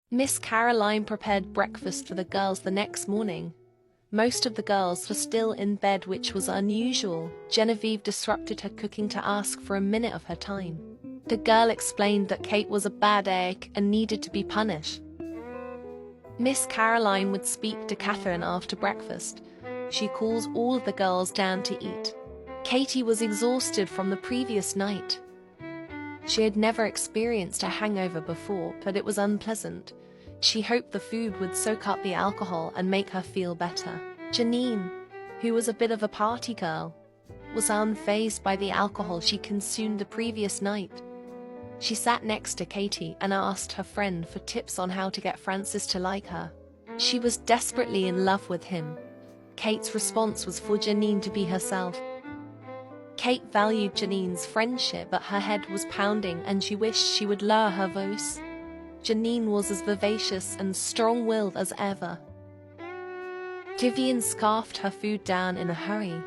Miss Caroline prepared breakfast for the girls the next morning. Most of the girls were still in bed, which was unusual. Genevieve disrupted her cooking to ask for a minute of her time. The girl explained that Kate was a bad egg and needed to be punished. Miss Caroline would speak to Catherine after breakfast. She calls all of the girls down to eat. Katie was exhausted from the previous night. She had never experienced a hangover before, but it was unpleasant. She hoped the food would soak up the alcohol and make her feel better. Janine, who was a bit of a party girl, was unfazed by the alcohol she consumed the previous night. She sat next to Katie and asked her friend for tips on how to get Francis to like her. She was desperately in love with him. Kate's response was for Janine to be herself. Kate valued Janine's friendship, but her head was pounding and she wished she would lower her voice. Janine was as vivacious and strong-willed as ever. Vivian scarfed her food down in a hurry.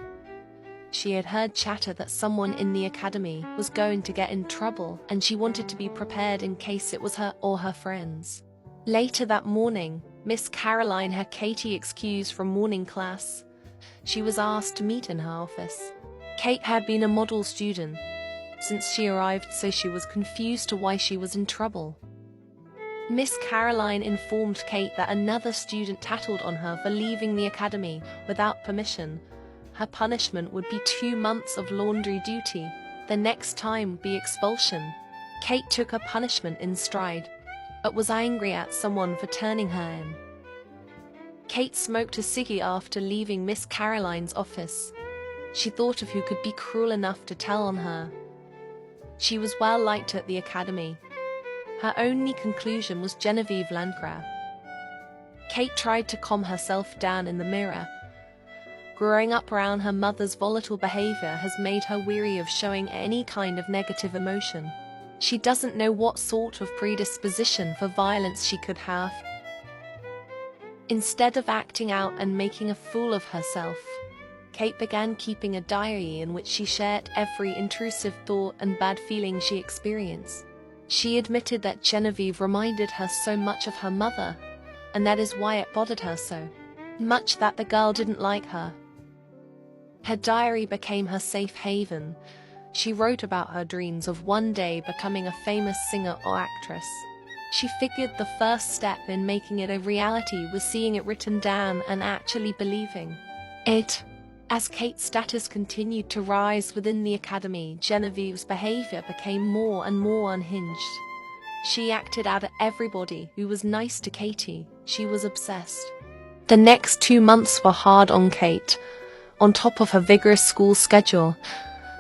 She had heard chatter that someone in the academy was going to get in trouble, and she wanted to be prepared in case it was her or her friends. Later that morning, Miss Caroline had Katie excused from morning class. She was asked to meet in her office. Kate had been a model student since she arrived, so she was confused to why she was in trouble. Miss Caroline informed Kate that another student tattled on her for leaving the academy without permission. Her punishment would be 2 months of laundry duty. The next time would be expulsion. Kate took her punishment in stride, but was angry at someone for turning her in. Kate smoked a ciggy after leaving Miss Caroline's office. She thought of who could be cruel enough to tell on her. She was well liked at the academy. Her only conclusion was Genevieve Landgraf. Kate tried to calm herself down in the mirror. Growing up around her mother's volatile behavior has made her weary of showing any kind of negative emotion. She doesn't know what sort of predisposition for violence she could have. Instead of acting out and making a fool of herself, Kate began keeping a diary in which she shared every intrusive thought and bad feeling she experienced. She admitted that Genevieve reminded her so much of her mother, and that is why it bothered her so much that the girl didn't like her. Her diary became her safe haven. She wrote about her dreams of one day becoming a famous singer or actress. She figured the first step in making it a reality was seeing it written down and actually believing it. As Kate's status continued to rise within the academy, Genevieve's behavior became more and more unhinged. She acted out at everybody who was nice to Katie. She was obsessed. The next 2 months were hard on Kate. On top of her vigorous school schedule,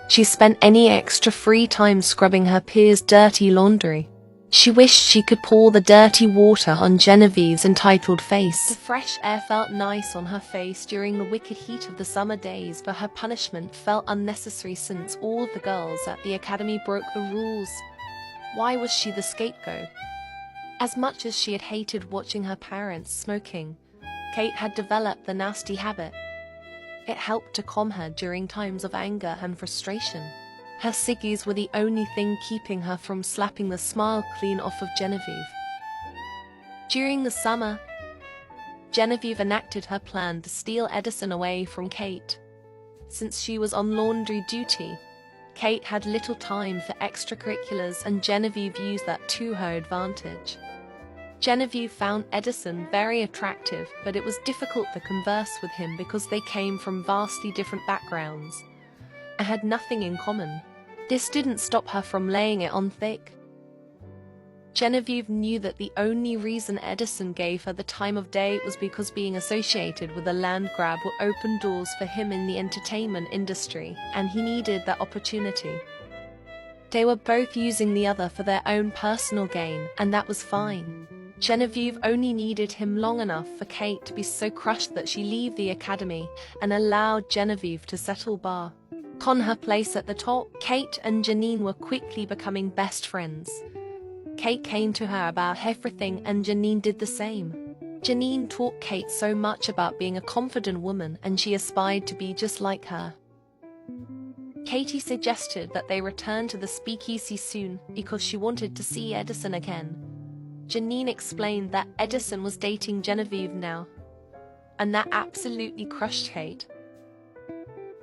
she spent any extra free time scrubbing her peers' dirty laundry. She wished she could pour the dirty water on Genevieve's entitled face. The fresh air felt nice on her face during the wicked heat of the summer days, but her punishment felt unnecessary since all of the girls at the academy broke the rules. Why was she the scapegoat? As much as she had hated watching her parents smoking, Kate had developed the nasty habit. It helped to calm her during times of anger and frustration. Her ciggies were the only thing keeping her from slapping the smile clean off of Genevieve. During the summer, Genevieve enacted her plan to steal Edison away from Kate. Since she was on laundry duty, Kate had little time for extracurriculars, and Genevieve used that to her advantage. Genevieve found Edison very attractive, but it was difficult to converse with him because they came from vastly different backgrounds and had nothing in common. This didn't stop her from laying it on thick. Genevieve knew that the only reason Edison gave her the time of day was because being associated with a Landgraf would open doors for him in the entertainment industry, and he needed that opportunity. They were both using the other for their own personal gain, and that was fine. Genevieve only needed him long enough for Kate to be so crushed that she leave the academy and allowed Genevieve to settle bar. On her place at the top, Kate and Janine were quickly becoming best friends. Kate came to her about everything, and Janine did the same. Janine taught Kate so much about being a confident woman, and she aspired to be just like her. Katie suggested that they return to the speakeasy soon because she wanted to see Edison again. Janine explained that Edison was dating Genevieve now, and that absolutely crushed Kate.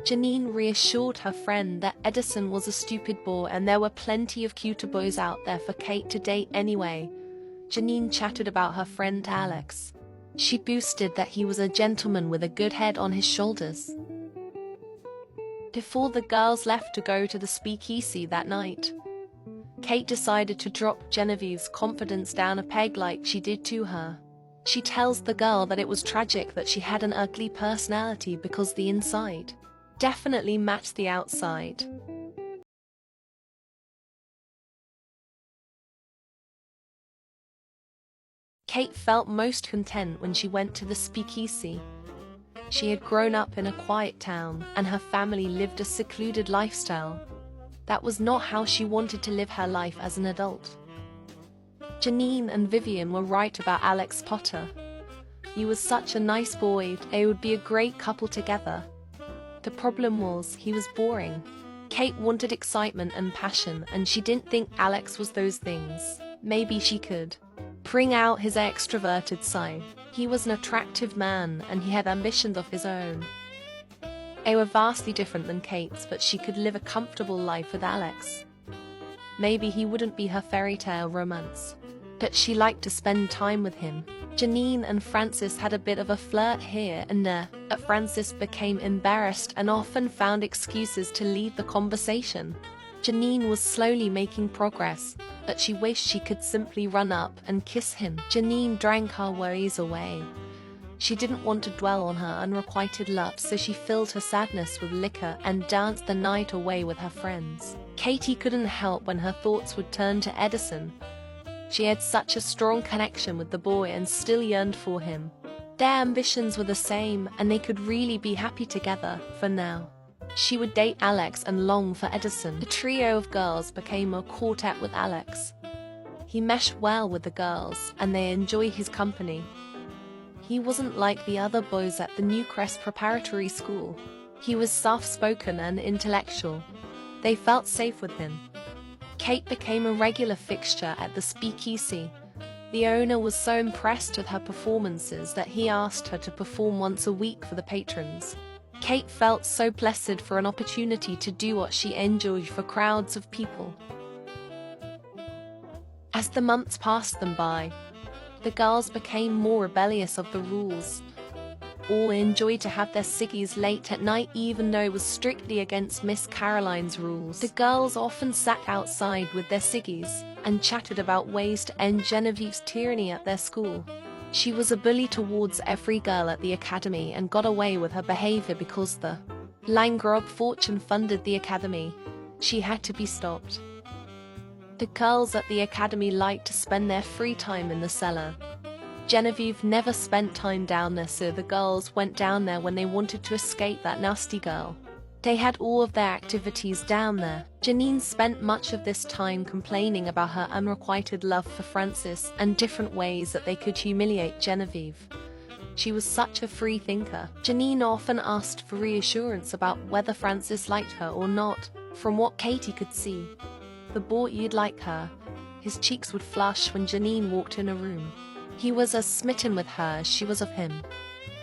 Janine reassured her friend that Edison was a stupid boy and there were plenty of cuter boys out there for Kate to date anyway. Janine chatted about her friend Alex. She boasted that he was a gentleman with a good head on his shoulders. Before the girls left to go to the speakeasy that night, Kate decided to drop Genevieve's confidence down a peg like she did to her. She tells the girl that it was tragic that she had an ugly personality because the inside definitely matched the outside. Kate felt most content when she went to the speakeasy. She had grown up in a quiet town, and her family lived a secluded lifestyle. That was not how she wanted to live her life as an adult. Janine and Vivian were right about Alex Potter. He was such a nice boy, they would be a great couple together. The problem was, he was boring. Kate wanted excitement and passion, and she didn't think Alex was those things. Maybe she could bring out his extroverted side. He was an attractive man, and he had ambitions of his own. They were vastly different than Kate's, but she could live a comfortable life with Alex. Maybe he wouldn't be her fairy tale romance, but she liked to spend time with him. Janine and Francis had a bit of a flirt here and there, but Francis became embarrassed and often found excuses to leave the conversation. Janine was slowly making progress, but she wished she could simply run up and kiss him. Janine drank her worries away. She didn't want to dwell on her unrequited love, so she filled her sadness with liquor and danced the night away with her friends. Katie couldn't help when her thoughts would turn to Edison. She had such a strong connection with the boy and still yearned for him. Their ambitions were the same, and they could really be happy together, for now. She would date Alex and long for Edison. The trio of girls became a quartet with Alex. He meshed well with the girls, and they enjoyed his company. He wasn't like the other boys at the Newcrest Preparatory School. He was soft-spoken and intellectual. They felt safe with him. Kate became a regular fixture at the speakeasy. The owner was so impressed with her performances that he asked her to perform once a week for the patrons. Kate felt so blessed for an opportunity to do what she enjoyed for crowds of people. As the months passed them by, the girls became more rebellious of the rules. All enjoyed to have their ciggies late at night, even though it was strictly against Miss Caroline's rules. The girls often sat outside with their ciggies and chatted about ways to end Genevieve's tyranny at their school. She was a bully towards every girl at the academy and got away with her behavior because the Langrob fortune funded the academy. She had to be stopped. The girls at the academy liked to spend their free time in the cellar. Genevieve never spent time down there, so the girls went down there when they wanted to escape that nasty girl. They had all of their activities down there. Janine spent much of this time complaining about her unrequited love for Francis and different ways that they could humiliate Genevieve. She was such a free thinker. Janine often asked for reassurance about whether Francis liked her or not. From what Katie could see, the boy you'd like her. His cheeks would flush when Janine walked in a room. He was as smitten with her as she was of him.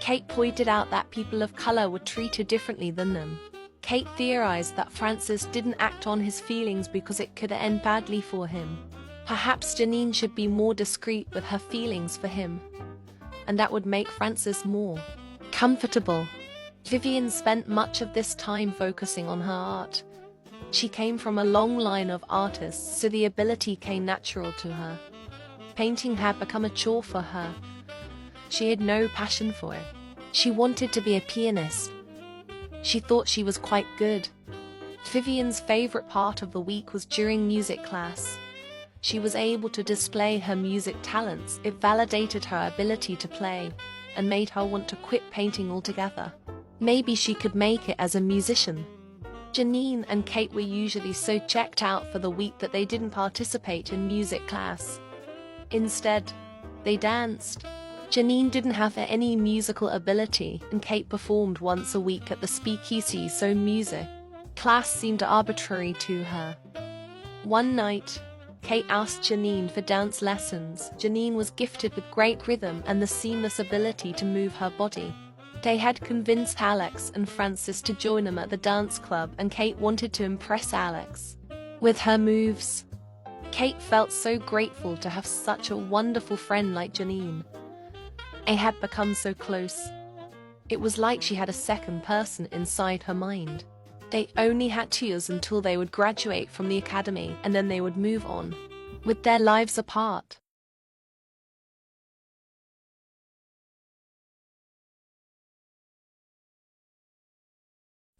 Kate pointed out that people of color were treated differently than them. Kate theorized that Francis didn't act on his feelings because it could end badly for him. Perhaps Janine should be more discreet with her feelings for him, and that would make Francis more comfortable. Vivian spent much of this time focusing on her art. She came from a long line of artists, so the ability came natural to her. Painting had become a chore for her. She had no passion for it. She wanted to be a pianist. She thought she was quite good. Vivian's favorite part of the week was during music class. She was able to display her music talents. It validated her ability to play and made her want to quit painting altogether. Maybe she could make it as a musician. Janine and Kate were usually so checked out for the week that they didn't participate in music class. Instead, they danced. Janine didn't have any musical ability, and Kate performed once a week at the speakeasy, so music class seemed arbitrary to her. One night, Kate asked Janine for dance lessons. Janine was gifted with great rhythm and the seamless ability to move her body. They had convinced Alex and Francis to join them at the dance club, and Kate wanted to impress Alex with her moves. Kate felt so grateful to have such a wonderful friend like Janine. They had become so close. It was like she had a second person inside her mind. They only had 2 years until they would graduate from the academy, and then they would move on with their lives apart.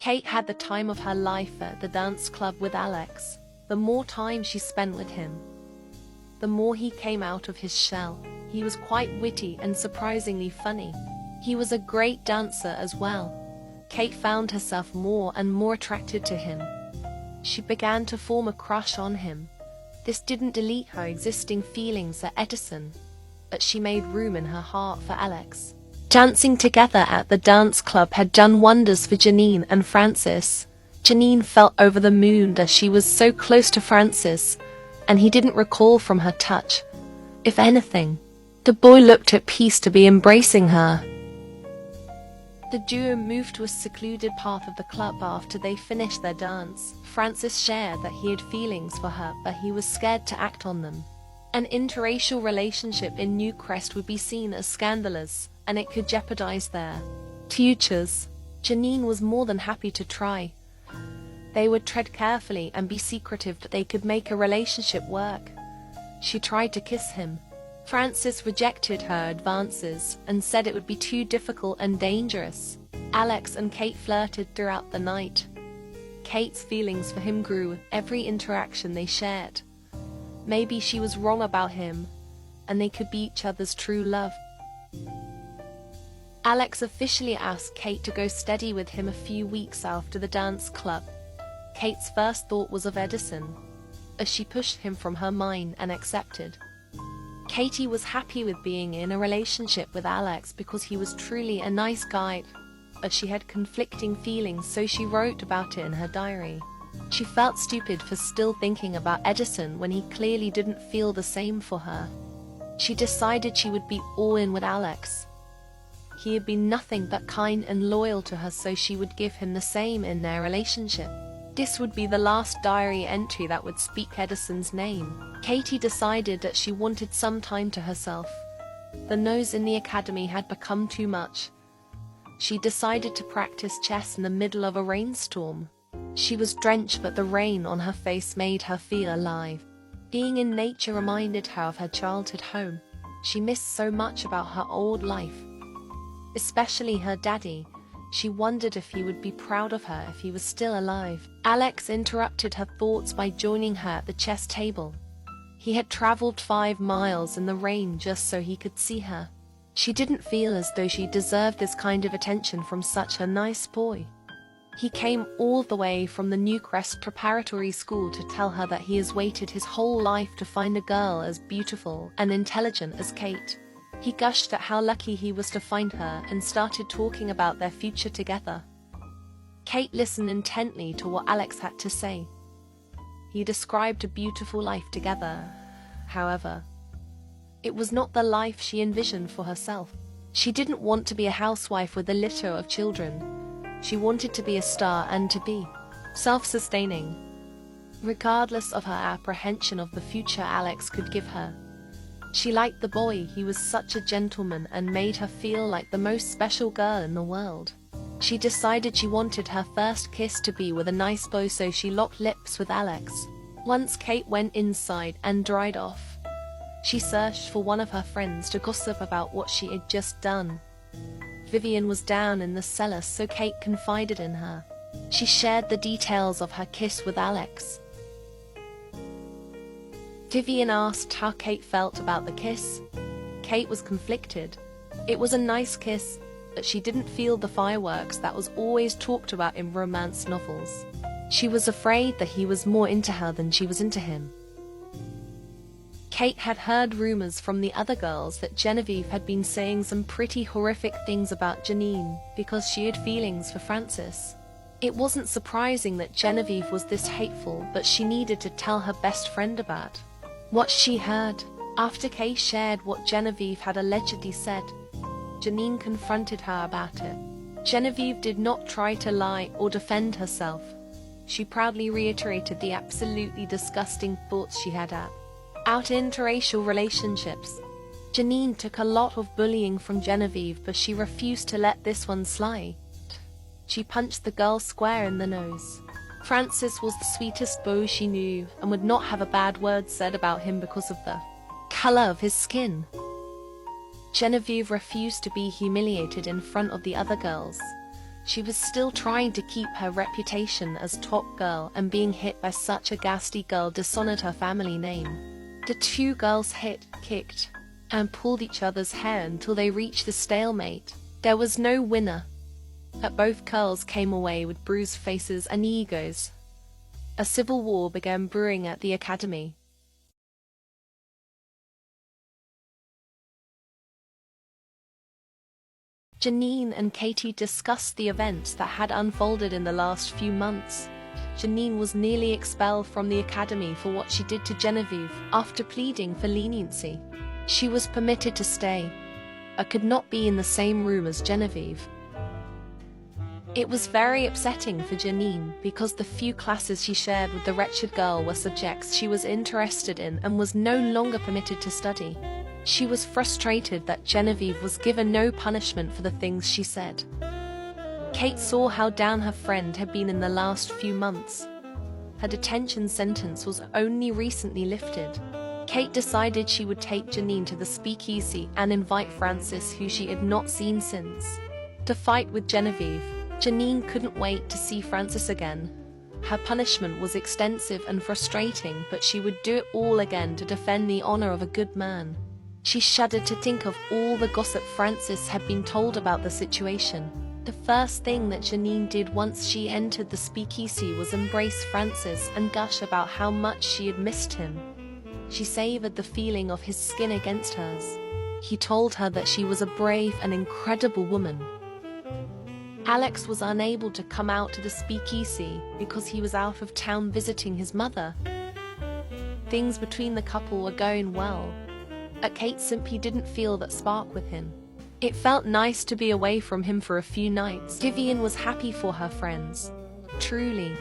Kate had the time of her life at the dance club with Alex. The more time she spent with him, the more he came out of his shell. He was quite witty and surprisingly funny. He was a great dancer as well. Kate found herself more and more attracted to him. She began to form a crush on him. This didn't delete her existing feelings for Edison, but she made room in her heart for Alex. Dancing together at the dance club had done wonders for Janine and Francis. Janine felt over the moon that she was so close to Francis, and he didn't recoil from her touch. If anything, the boy looked at peace to be embracing her. The duo moved to a secluded part of the club after they finished their dance. Francis shared that he had feelings for her, but he was scared to act on them. An interracial relationship in Newcrest would be seen as scandalous, and it could jeopardize their futures. Janine was more than happy to try. They would tread carefully and be secretive that they could make a relationship work. She tried to kiss him. Francis rejected her advances and said it would be too difficult and dangerous. Alex and Kate flirted throughout the night. Kate's feelings for him grew with every interaction they shared. Maybe she was wrong about him, and they could be each other's true love. Alex officially asked Kate to go steady with him a few weeks after the dance club. Kate's first thought was of Edison, as she pushed him from her mind and accepted. Katie was happy with being in a relationship with Alex because he was truly a nice guy, but she had conflicting feelings, so she wrote about it in her diary. She felt stupid for still thinking about Edison when he clearly didn't feel the same for her. She decided she would be all in with Alex. He had been nothing but kind and loyal to her, so she would give him the same in their relationship. This would be the last diary entry that would speak Edison's name. Katie decided that she wanted some time to herself. The noise in the academy had become too much. She decided to practice chess in the middle of a rainstorm. She was drenched, but the rain on her face made her feel alive. Being in nature reminded her of her childhood home. She missed so much about her old life, especially her daddy. She wondered if he would be proud of her if he was still alive. Alex interrupted her thoughts by joining her at the chess table. He had traveled 5 miles in the rain just so he could see her. She didn't feel as though she deserved this kind of attention from such a nice boy. He came all the way from the Newcrest preparatory school to tell her that he has waited his whole life to find a girl as beautiful and intelligent as Kate. He gushed at how lucky he was to find her and started talking about their future together. Kate listened intently to what Alex had to say. He described a beautiful life together. However, it was not the life she envisioned for herself. She didn't want to be a housewife with a litter of children. She wanted to be a star and to be self-sustaining. Regardless of her apprehension of the future Alex could give her, she liked the boy. He was such a gentleman and made her feel like the most special girl in the world. She decided she wanted her first kiss to be with a nice boy, so she locked lips with Alex. Once Kate went inside and dried off, she searched for one of her friends to gossip about what she had just done. Vivian was down in the cellar, so Kate confided in her. She shared the details of her kiss with Alex. Vivian asked how Kate felt about the kiss. Kate was conflicted. It was a nice kiss, but she didn't feel the fireworks that was always talked about in romance novels. She was afraid that he was more into her than she was into him. Kate had heard rumors from the other girls that Genevieve had been saying some pretty horrific things about Janine because she had feelings for Francis. It wasn't surprising that Genevieve was this hateful, but she needed to tell her best friend about what she heard. After Kay shared what Genevieve had allegedly said, Janine confronted her about it. Genevieve did not try to lie or defend herself. She proudly reiterated the absolutely disgusting thoughts she had out interracial relationships. Janine took a lot of bullying from Genevieve, but she refused to let this one slide. She punched the girl square in the nose. Francis was the sweetest beau she knew and would not have a bad word said about him because of the color of his skin. Genevieve refused to be humiliated in front of the other girls. She was still trying to keep her reputation as top girl, and being hit by such a ghastly girl dishonored her family name. The two girls hit, kicked, and pulled each other's hair until they reached a stalemate. There was no winner. But both girls came away with bruised faces and egos. A civil war began brewing at the academy. Janine and Katie discussed the events that had unfolded in the last few months. Janine was nearly expelled from the academy for what she did to Genevieve. After pleading for leniency, she was permitted to stay, but could not be in the same room as Genevieve. It was very upsetting for Janine because the few classes she shared with the wretched girl were subjects she was interested in and was no longer permitted to study. She was frustrated that Genevieve was given no punishment for the things she said. Kate saw how down her friend had been in the last few months. Her detention sentence was only recently lifted. Kate decided she would take Janine to the speakeasy and invite Francis, who she had not seen since, to fight with Genevieve. Janine couldn't wait to see Francis again. Her punishment was extensive and frustrating, but she would do it all again to defend the honor of a good man. She shuddered to think of all the gossip Francis had been told about the situation. The first thing that Janine did once she entered the speakeasy was embrace Francis and gush about how much she had missed him. She savored the feeling of his skin against hers. He told her that she was a brave and incredible woman. Alex was unable to come out to the speakeasy because he was out of town visiting his mother. Things between the couple were going well, but Kate simply didn't feel that spark with him. It felt nice to be away from him for a few nights. Vivian was happy for her friends. Truly.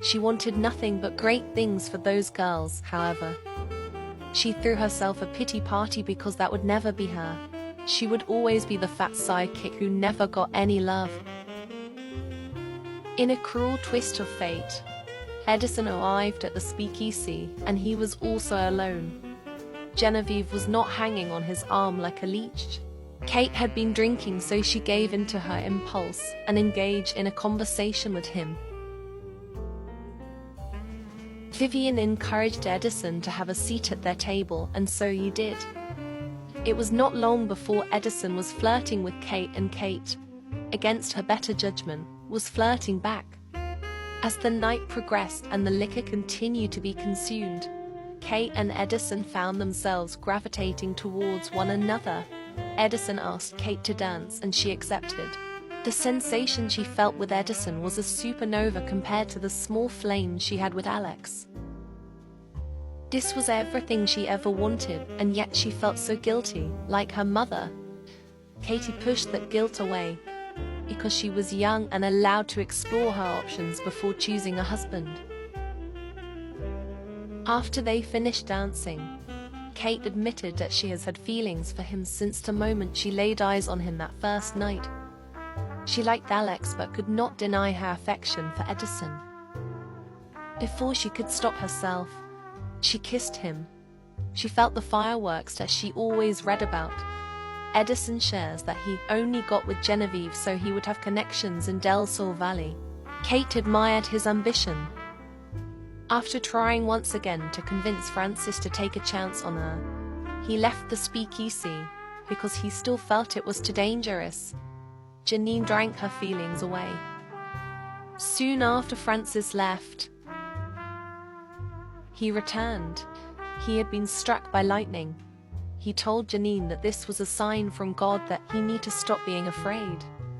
She wanted nothing but great things for those girls, however. She threw herself a pity party because that would never be her. She would always be the fat sidekick who never got any love. In a cruel twist of fate, Edison arrived at the speakeasy, and he was also alone. Genevieve was not hanging on his arm like a leech. Kate had been drinking, so she gave in to her impulse and engaged in a conversation with him. Vivian encouraged Edison to have a seat at their table, and so he did. It was not long before Edison was flirting with Kate, and Kate, against her better judgment, was flirting back. As the night progressed and the liquor continued to be consumed, Kate and Edison found themselves gravitating towards one another. Edison asked Kate to dance, and she accepted. The sensation she felt with Edison was a supernova compared to the small flame she had with Alex. This was everything she ever wanted, and yet she felt so guilty, like her mother. Katie pushed that guilt away, because she was young and allowed to explore her options before choosing a husband. After they finished dancing, Kate admitted that she has had feelings for him since the moment she laid eyes on him that first night. She liked Alex but could not deny her affection for Edison. Before she could stop herself, she kissed him. She felt the fireworks that she always read about. Edison shares that he only got with Genevieve so he would have connections in Del Sol Valley. Kate admired his ambition. After trying once again to convince Francis to take a chance on her, he left the speakeasy because he still felt it was too dangerous. Janine drank her feelings away. Soon after Francis left, he returned. He had been struck by lightning. He told Janine that this was a sign from God that he needed to stop being afraid.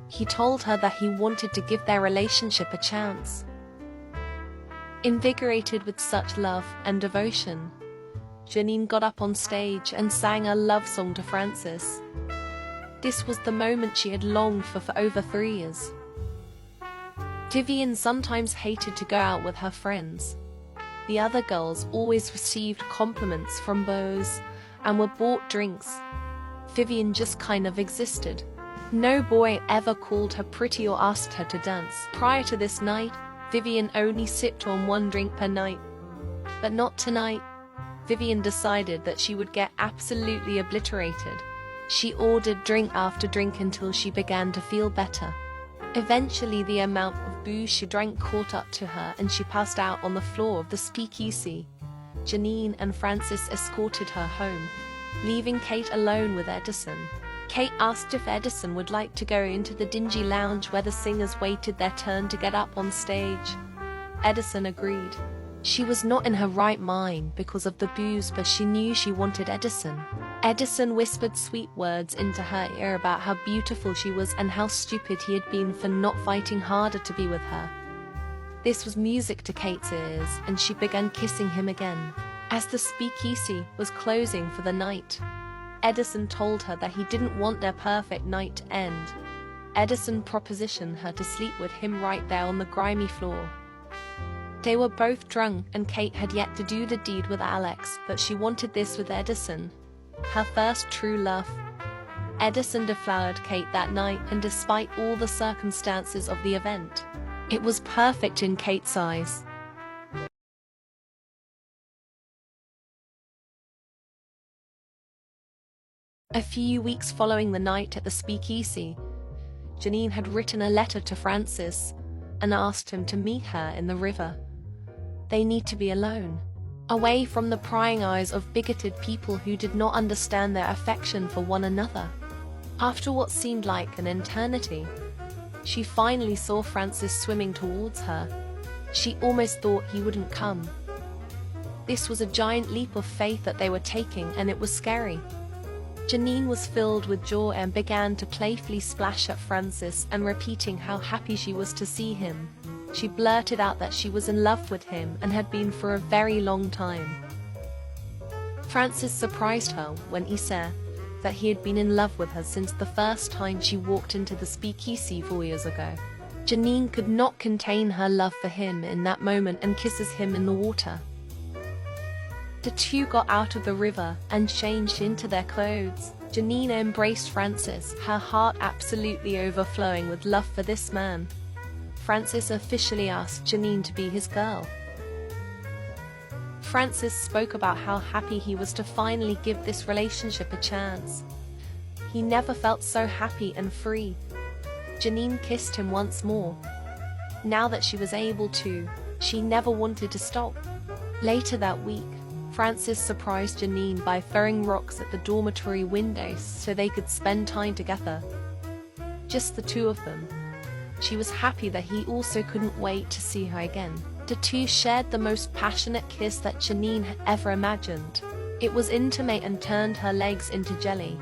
He told her that he wanted to give their relationship a chance. Invigorated with such love and devotion, Janine got up on stage and sang a love song to Francis. This was the moment she had longed for over 3 years. Vivian sometimes hated to go out with her friends. The other girls always received compliments from beaux and were bought drinks. Vivian just kind of existed. No boy ever called her pretty or asked her to dance. Prior to this night, Vivian only sipped on 1 drink per night. But not tonight. Vivian decided that she would get absolutely obliterated. She ordered drink after drink until she began to feel better. Eventually, the amount of booze she drank caught up to her and she passed out on the floor of the speakeasy. Janine and Francis escorted her home, leaving Kate alone with Edison. Kate asked if Edison would like to go into the dingy lounge where the singers waited their turn to get up on stage. Edison agreed. She was not in her right mind because of the booze, but she knew she wanted Edison. Edison whispered sweet words into her ear about how beautiful she was and how stupid he had been for not fighting harder to be with her. This was music to Kate's ears, and she began kissing him again. As the speakeasy was closing for the night, Edison told her that he didn't want their perfect night to end. Edison propositioned her to sleep with him right there on the grimy floor. They were both drunk, and Kate had yet to do the deed with Alex, but she wanted this with Edison, her first true love. Edison deflowered Kate that night, and despite all the circumstances of the event, it was perfect in Kate's eyes. A few weeks following the night at the speakeasy, Janine had written a letter to Francis and asked him to meet her in the river. They need to be alone, away from the prying eyes of bigoted people who did not understand their affection for one another. After what seemed like an eternity, she finally saw Francis swimming towards her. She almost thought he wouldn't come. This was a giant leap of faith that they were taking, and it was scary. Janine was filled with joy and began to playfully splash at Francis and repeating how happy she was to see him. She blurted out that she was in love with him and had been for a very long time. Francis surprised her when he said that he had been in love with her since the first time she walked into the speakeasy 4 years ago. Janine could not contain her love for him in that moment and kisses him in the water. The two got out of the river and changed into their clothes. Janine embraced Francis, her heart absolutely overflowing with love for this man. Francis officially asked Janine to be his girl. Francis spoke about how happy he was to finally give this relationship a chance. He never felt so happy and free. Janine kissed him once more. Now that she was able to, she never wanted to stop. Later that week, Francis surprised Janine by throwing rocks at the dormitory windows so they could spend time together. Just the two of them. She was happy that he also couldn't wait to see her again. The two shared the most passionate kiss that Janine had ever imagined. It was intimate and turned her legs into jelly.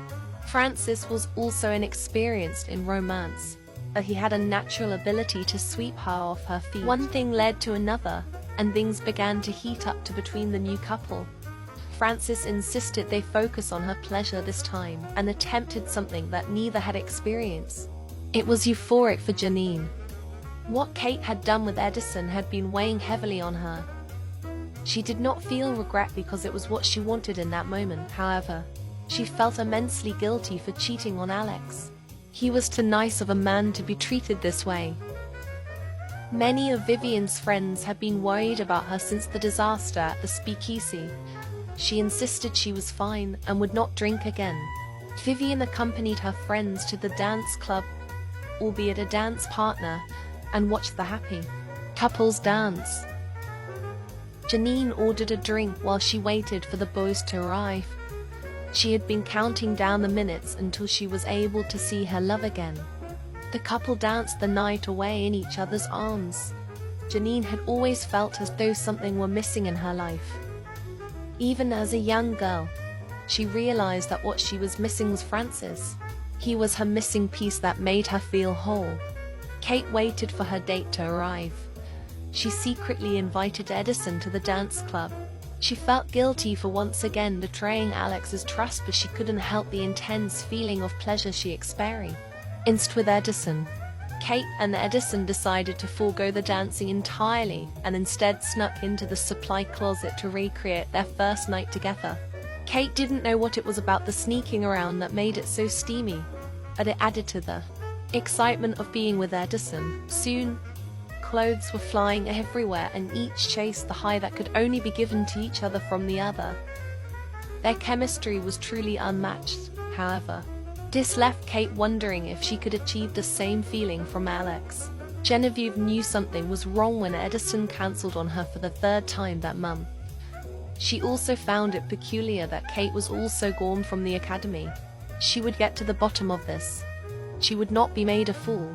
Francis was also inexperienced in romance, but he had a natural ability to sweep her off her feet. One thing led to another, and things began to heat up between the new couple. Francis insisted they focus on her pleasure this time and attempted something that neither had experienced. It was euphoric for Janine. What Kate had done with Edison had been weighing heavily on her. She did not feel regret because it was what she wanted in that moment. However, she felt immensely guilty for cheating on Alex. He was too nice of a man to be treated this way. Many of Vivian's friends had been worried about her since the disaster at the speakeasy. She insisted she was fine and would not drink again. Vivian accompanied her friends to the dance club, albeit a dance partner, and watched the happy couples dance. Janine ordered a drink while she waited for the boys to arrive. She had been counting down the minutes until she was able to see her love again. The couple danced the night away in each other's arms. Janine had always felt as though something were missing in her life. Even as a young girl, she realized that what she was missing was Francis. He was her missing piece that made her feel whole. Kate waited for her date to arrive. She secretly invited Edison to the dance club. She felt guilty for once again betraying Alex's trust, but she couldn't help the intense feeling of pleasure she experienced with Edison. Kate and Edison decided to forego the dancing entirely and instead snuck into the supply closet to recreate their first night together. Kate didn't know what it was about the sneaking around that made it so steamy, but it added to the excitement of being with Edison. Soon, clothes were flying everywhere and each chased the high that could only be given to each other from the other. Their chemistry was truly unmatched, however. This left Kate wondering if she could achieve the same feeling from Alex. Genevieve knew something was wrong when Edison cancelled on her for the third time that month. She also found it peculiar that Kate was also gone from the academy. She would get to the bottom of this. She would not be made a fool.